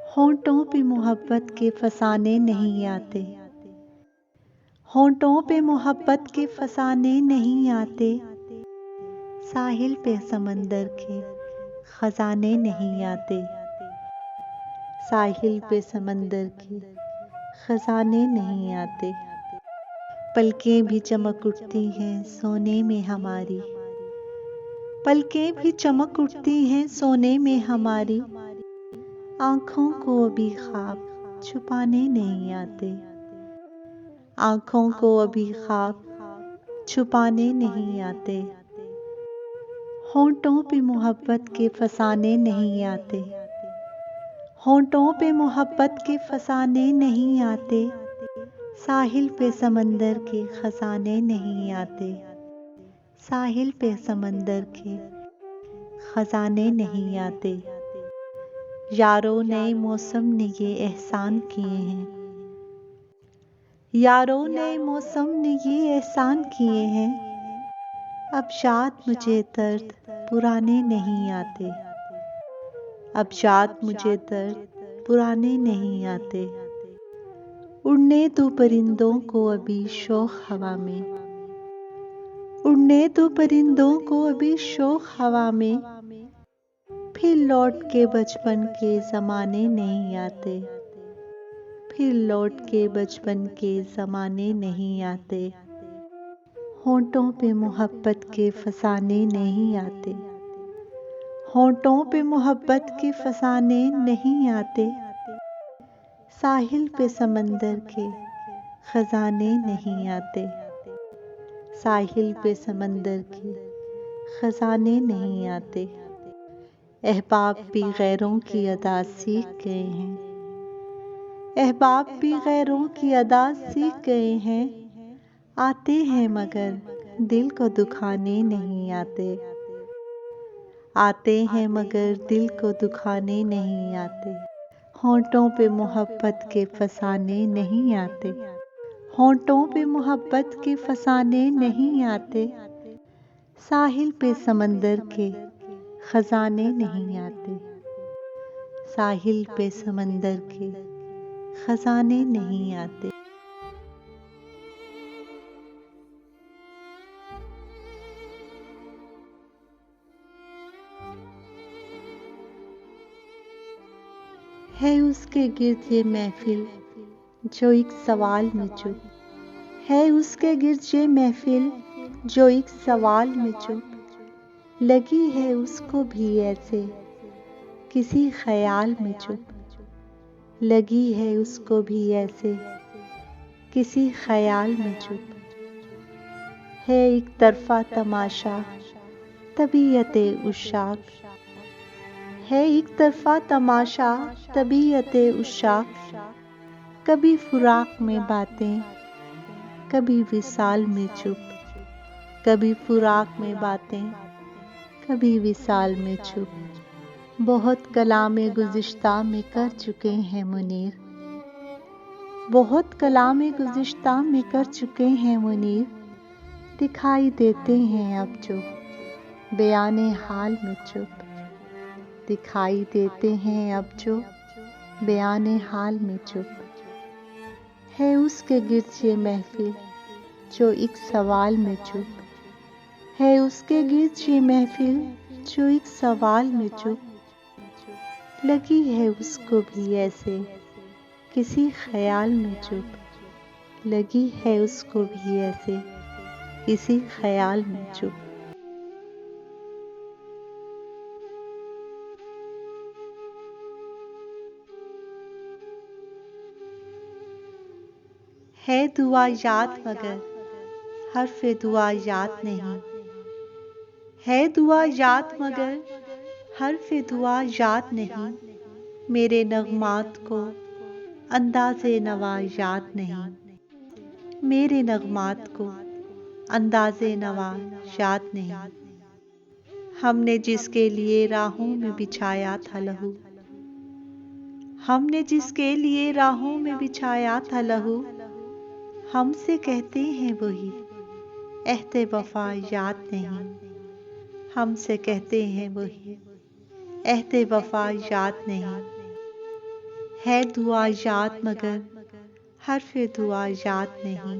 होंठों पे मोहब्बत के फसाने नहीं आते। होंठों पे मोहब्बत के फसाने नहीं आते। साहिल पे समंदर के खजाने नहीं आते। साहिल पे समंदर के खजाने नहीं आते। पलकें भी चमक उठती हैं सोने में हमारी। पलकें भी चमक उठती हैं सोने में हमारी। आँखों को अभी ख्वाब छुपाने नहीं आते। आँखों को अभी ख्वाब छुपाने नहीं आते। होंठों पे मोहब्बत के फसाने नहीं आते। होंठों पे मोहब्बत के फसाने नहीं आते। साहिल पे समंदर के खजाने नहीं आते। साहिल पे समंदर के खजाने नहीं आते। यारों नए मौसम ने ये एहसान किए हैं। यारों नए मौसम ने ये एहसान किए हैं। अब याद मुझे दर्द पुराने नहीं आते। अब याद मुझे दर्द पुराने नहीं आते। उड़ने दो परिंदों को अभी शौक हवा में। उड़ने दो परिंदों को अभी शौक हवा में। फिर लौट के बचपन के ज़माने नहीं आते। फिर लौट के बचपन के ज़माने नहीं आते। होंठों पे मोहब्बत के फसाने नहीं आते। होंठों पे मोहब्बत के फसाने नहीं आते। साहिल पे समंदर के खजाने नहीं आते। साहिल पे समंदर के खजाने नहीं आते। अहबाब भी गैरों की अदा सीख गए हैं। अहबाब भी गैरों की अदा सीख गए हैं। आते हैं मगर दिल को दुखाने नहीं आते। आते हैं मगर दिल को दुखाने नहीं आते। होंठों पे मोहब्बत के फसाने नहीं आते। होंठों पे मोहब्बत के फसाने नहीं आते। साहिल पे समंदर के खजाने नहीं आते। साहिल पे समंदर के खजाने नहीं आते। है उसके गिर्द ये महफिल जो एक सवाल में चुप। है उसके गिर्द ये महफिल जो एक सवाल में चुप। लगी है उसको भी ऐसे किसी ख्याल में चुप। लगी है उसको भी ऐसे किसी ख्याल में चुप। है एक तरफा तमाशा तबीयते उशाक। है एक तरफा तमाशा तबीयते उशाक। कभी फुराक में बातें कभी विसाल में चुप। कभी फुराक में बातें कभी विसाल में चुप। बहुत कलामे गुज़िश्ता में कर चुके हैं मुनीर। बहुत कलामे गुज़िश्ता में कर चुके हैं मुनीर। दिखाई देते हैं अब जो बयाने हाल में चुप। दिखाई देते हैं अब जो बयाने हाल में चुप। है उसके गिर्द ये महफिल जो एक सवाल में चुप। है उसके गिर्द ये महफिल जो एक सवाल में चुप। लगी है उसको भी ऐसे किसी ख्याल में चुप। लगी है उसको भी ऐसे किसी ख्याल में चुप। है दुआ याद मगर हर्फ़े दुआ याद नहीं। है दुआ याद मगर हर्फ़े दुआ याद नहीं। मेरे नग़मात को अंदाज़े नवा याद नहीं। मेरे नग़मात को अंदाज़े नवा याद नहीं। हमने जिसके लिए राहों में बिछाया था लहू। हमने जिसके लिए राहों में बिछाया था लहू। हमसे कहते हैं वही अहद वफ़ा याद नहीं। हमसे कहते हैं वही अहद वफ़ा याद नहीं। है दुआ याद मगर हर्फ़े दुआ याद नहीं।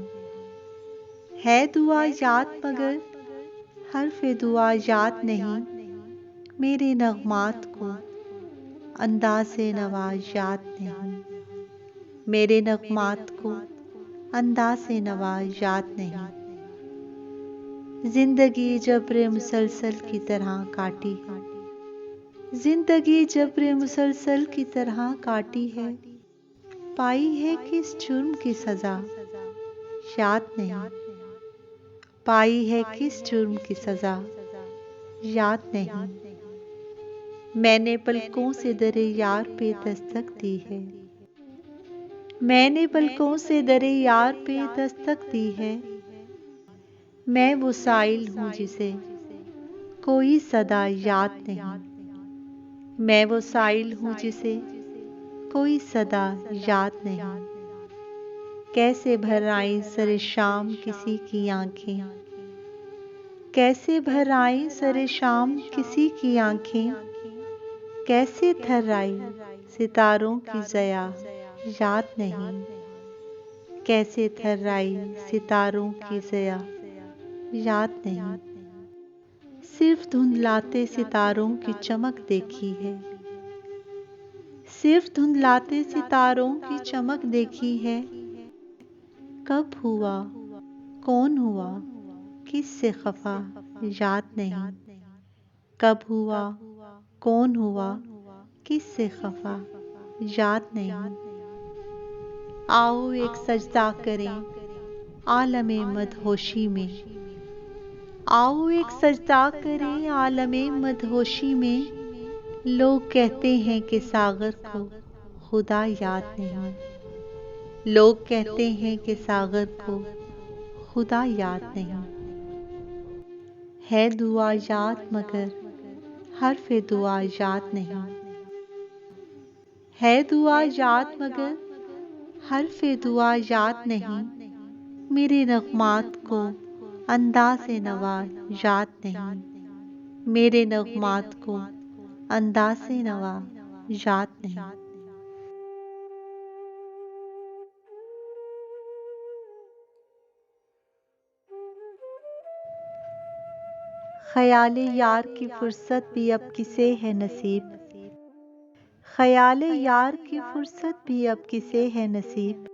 है दुआ याद मगर हर्फ़े दुआ याद नहीं। मेरे नग़मात को अंदाज़े नवाज़ याद नहीं। मेरे नग़मात को अंदाज़े नवाज़ याद नहीं। ज़िंदगी जब्र मुसलसल की तरह काटी है। ज़िंदगी जब्र मुसलसल की तरह काटी है। पाई है किस जुर्म की सज़ा याद नहीं। पाई है किस जुर्म की सज़ा याद नहीं। मैंने पलकों से दरे यार पे दस्तक दी है। मैंने पलकों से दरे यार पे दस्तक दी है। मैं वो साइल हूँ जिसे कोई सदा याद नहीं। मैं वो साइल हूँ जिसे कोई सदा याद नहीं। कैसे भर आई सरे शाम किसी की आंखें। कैसे भर आई सरे शाम किसी की आंखें। कैसे थर आई सितारों की ज़या याद नहीं। कैसे थर आई सितारों की ज़या याद नहीं। सिर्फ धुंधलाते सितारों की चमक देखी है। सिर्फ धुंधलाते सितारों की चमक देखी है। कब हुआ कौन हुआ किससे खफा याद नहीं। कब हुआ कौन हुआ किससे खफा याद नहीं। आओ एक सजदा करें आलमे मदहोशी में। आओ एक सजदा करें आलमे मदहोशी में। लोग कहते हैं कि सागर को खुदा याद नहीं। लोग कहते हैं कि सागर को खुदा याद नहीं। है दुआ याद मगर हर्फ़े दुआ याद नहीं। है दुआ याद मगर हर्फ़े दुआ याद नहीं। मेरे नग़मात को अंदाज़े नवा याद नहीं। मेरे नग़मात को अंदाज़े नवा याद नहीं। ख़याले यार की फ़ुर्सत भी अब किसे है नसीब। ख़याले यार की फ़ुर्सत भी अब किसे है नसीब।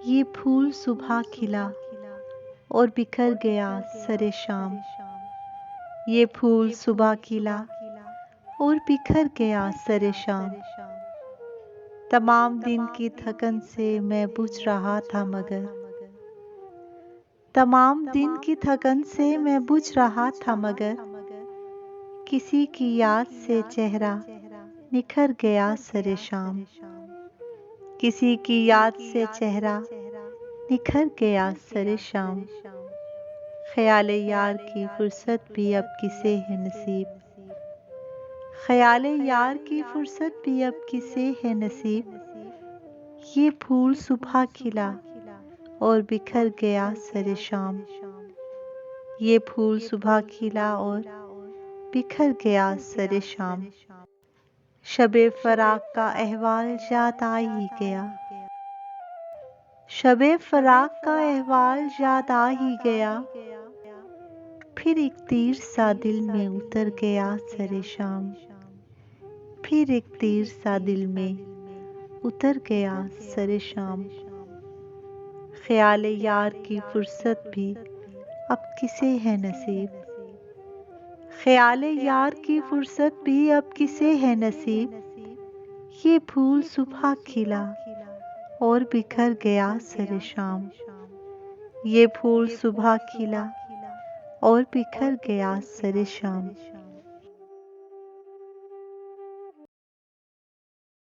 ये फूल सुबह खिला और बिखर गया सरे शाम। ये फूल सुबह खिला और बिखर गया सरे शाम। तमाम दिन की थकन से मैं बुझ रहा था मगर। तमाम दिन की थकन से मैं बुझ रहा था मगर। किसी की याद से चेहरा निखर गया सरे शाम। किसी की याद से चेहरा निखर गया सरे शाम। ख़याले यार की फ़ुर्सत भी अब किसे है नसीब। ख़याले यार की फ़ुर्सत भी अब किसे है नसीब। ये फूल सुबह खिला और बिखर गया सरे शाम। ये फूल सुबह खिला और बिखर गया सरे शाम। शबे फ़राक़ का अहवाल याद आ ही गया। शबे फ़राक़ का अहवाल याद आ ही गया। फिर एक तीर सा दिल में उतर गया सरे शाम। फिर एक तीर सा दिल में उतर गया सरे शाम। ख़याले यार की फ़ुर्सत भी अब किसे है नसीब। ख़याले यार की फ़ुर्सत भी अब किसे है नसीब। ये फूल सुबह खिला और बिखर गया सरे शाम। ये फूल सुबह खिला और बिखर गया सरे शाम।